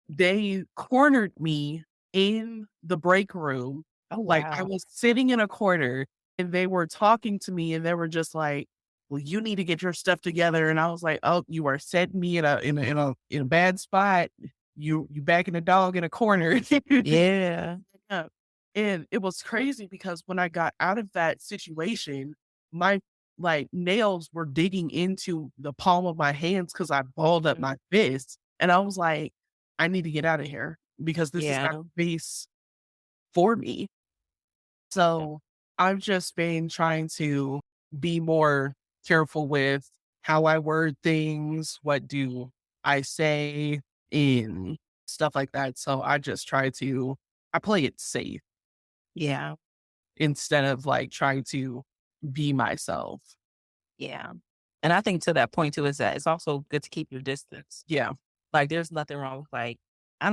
they cornered me in the break room. Oh, Like I wow. was sitting in a corner and they were talking to me and they were just like, well, you need to get your stuff together. And I was like, oh, you are setting me in a bad spot. You backing a dog in a corner. Yeah. Yeah. And it was crazy because when I got out of that situation, my like nails were digging into the palm of my hands because I balled up Mm. my fists. And I was like, I need to get out of here because this is not Yeah. a space for me. So I've just been trying to be more careful with how I word things, what do I say, in stuff like that. So I play it safe Yeah. instead of like trying to be myself. Yeah. And I think to that point too is that it's also good to keep your distance. Yeah. Like there's nothing wrong with like, I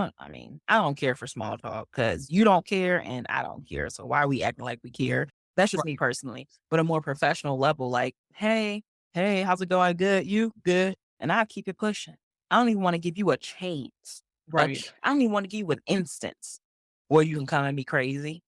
don't care for small talk because you don't care and I don't care. So why are we acting like we care? That's just Right. me personally. But a more professional level, like, hey, how's it going? Good. You good? And I keep it pushing. I don't even want to give you a chance. Right. I don't even want to give you an instance where you can come at me crazy.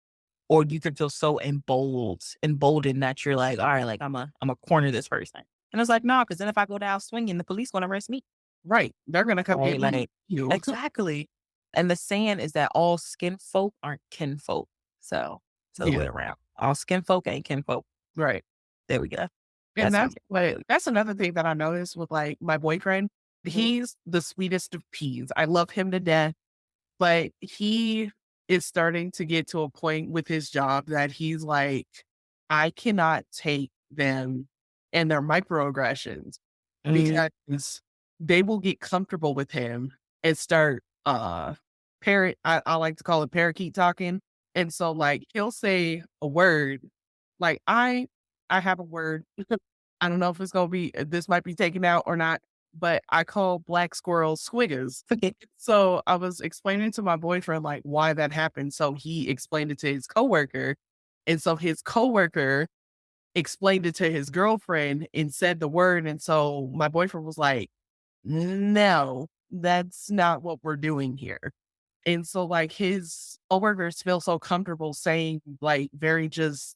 Or you can feel so emboldened that you're like, all right, like I'm a corner this person. And it's like, no, because then if I go down swinging, the police gonna arrest me. Right. They're going to come Right. get me. Like, You. exactly. And the saying is that all skin folk aren't kinfolk. So it's the other Yeah. way around. All skin folk ain't kinfolk. Right. There we go. And That's my that's another thing that I noticed with like my boyfriend. Mhm. He's the sweetest of peas. I love him to death. But he is starting to get to a point with his job that he's like, I cannot take them and their microaggressions Mm, because they will get comfortable with him and start parrot I like to call it parakeet talking. And so like he'll say a word like I have a word. I don't know if it's gonna be this might be taken out or not, but I call black squirrels squiggers. Okay. So I was explaining to my boyfriend like why that happened. So he explained it to his coworker. And so his coworker explained it to his girlfriend and said the word. And so my boyfriend was like, no, that's not what we're doing here. And so like his coworkers feel so comfortable saying like very just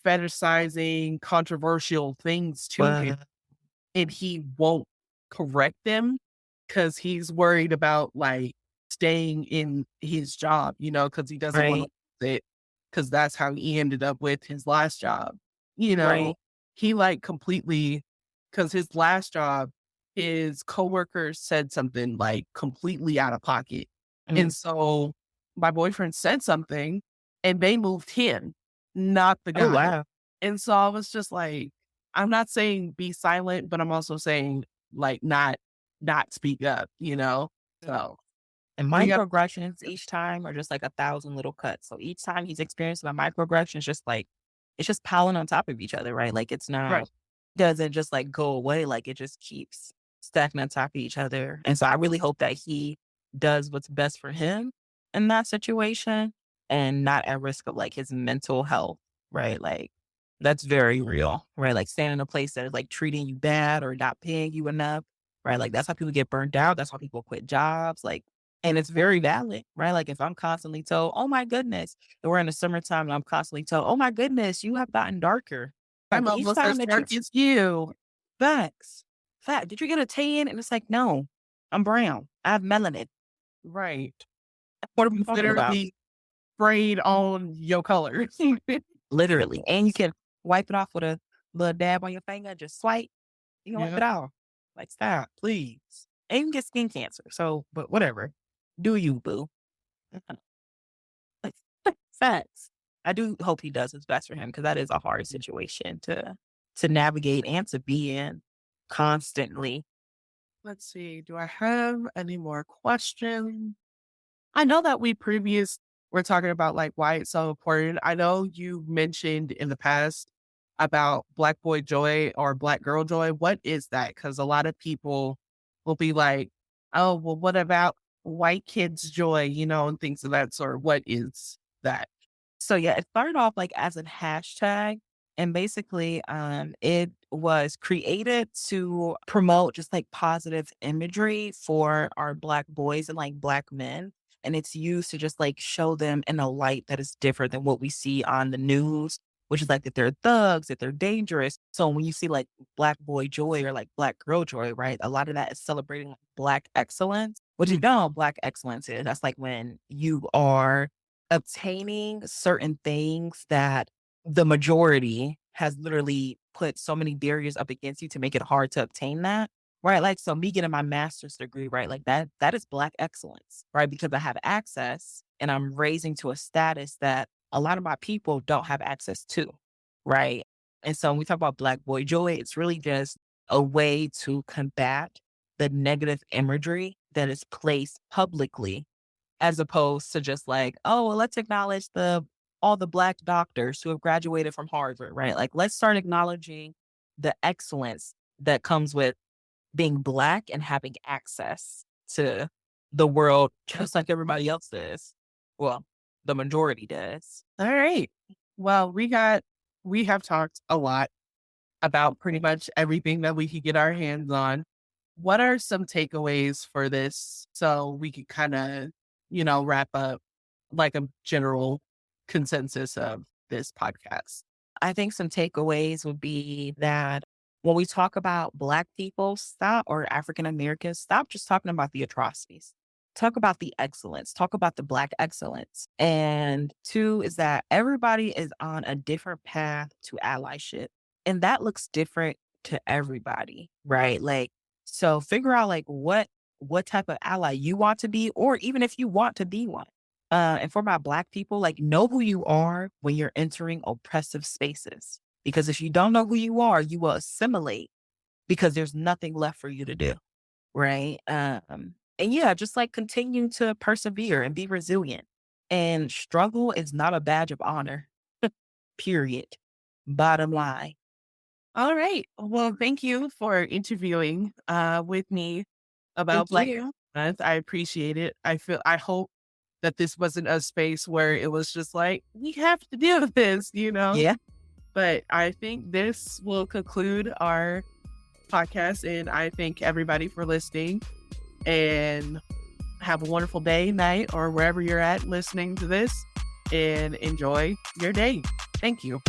fetishizing controversial things to him, But and he won't correct them because he's worried about like staying in his job, because he doesn't want to right, lose it because that's how he ended up with his last job. You know, right. he like completely, because his last job, his coworker said something like completely out of pocket. And Mm. so my boyfriend said something and they moved him, not the Oh, guy. wow. And so I was just like, I'm not saying be silent, but I'm also saying like not speak up. So And we got microaggressions each time are just like 1,000 little cuts. So each time he's experiencing a microaggression, it's just piling on top of each other, right? Like it's right. not, doesn't just like go away. Like it just keeps stacking on top of each other. And so I really hope that he does what's best for him in that situation and not at risk of like his mental health, right? Like that's very real, right? Like staying in a place that is like treating you bad or not paying you enough, right? Like that's how people get burned out. That's how people quit jobs. Like, and it's very valid, right? Like if I'm constantly told, oh my goodness, and we're in the summertime and I'm constantly told, oh my goodness, you have gotten darker. Like I'm each almost as time that you dark as you. facts, fact, did you get a tan? And it's like, no, I'm brown. I have melanin. Right. What are we You talking about? literally sprayed on your colors. Literally. And you can wipe it off with a little dab on your finger, just swipe, you can wipe Yeah. it off. Like, stop, please. And you can get skin cancer. So, but whatever. Do you, boo? Like, facts. I do hope he does his best for him because that is a hard situation to navigate and to be in constantly. Let's see. Do I have any more questions? I know that we're talking about like why it's so important. I know you mentioned in the past about black boy joy or black girl joy. What is that? Because a lot of people will be like, oh, well, what about white kids joy, and things of that sort. What is that? So yeah, it started off like as a hashtag. And basically, it was created to promote just like positive imagery for our black boys and like black men. And it's used to just like show them in a light that is different than what we see on the news, which is like that they're thugs, that they're dangerous. So when you see like black boy joy or like black girl joy, right? A lot of that is celebrating like black excellence. What you Mm, know, black excellence is that's like when you are obtaining certain things that the majority has literally put so many barriers up against you to make it hard to obtain that. Right. Like, so me getting my master's degree, right? Like that is black excellence, right? Because I have access and I'm raising to a status that a lot of my people don't have access to. Right. And so when we talk about black boy joy, it's really just a way to combat the negative imagery that is placed publicly as opposed to just like, oh, well, let's acknowledge the all the black doctors who have graduated from Harvard, right? Like, let's start acknowledging the excellence that comes with being black and having access to the world just like everybody else does. Well, the majority does. all right. Well, we have talked a lot about pretty much everything that we could get our hands on. What are some takeaways for this so we could kind of, wrap up like a general consensus of this podcast? I think some takeaways would be that when we talk about Black people, stop, or African Americans, stop just talking about the atrocities. Talk about the excellence, talk about the Black excellence. And two is that everybody is on a different path to allyship. And that looks different to everybody, right? Like, so figure out like what type of ally you want to be, or even if you want to be one. And for my Black people, like know who you are when you're entering oppressive spaces. Because if you don't know who you are, you will assimilate because there's nothing left for you to do. Right. And yeah, just like continue to persevere and be resilient. And struggle is not a badge of honor, period. Bottom line. All right. Well, thank you for interviewing with me Thank about Black you. Month. I appreciate it. I hope that this wasn't a space where it was just like, we have to deal with this, you know? Yeah. But I think this will conclude our podcast. And I thank everybody for listening and have a wonderful day, night, or wherever you're at listening to this and enjoy your day. Thank you.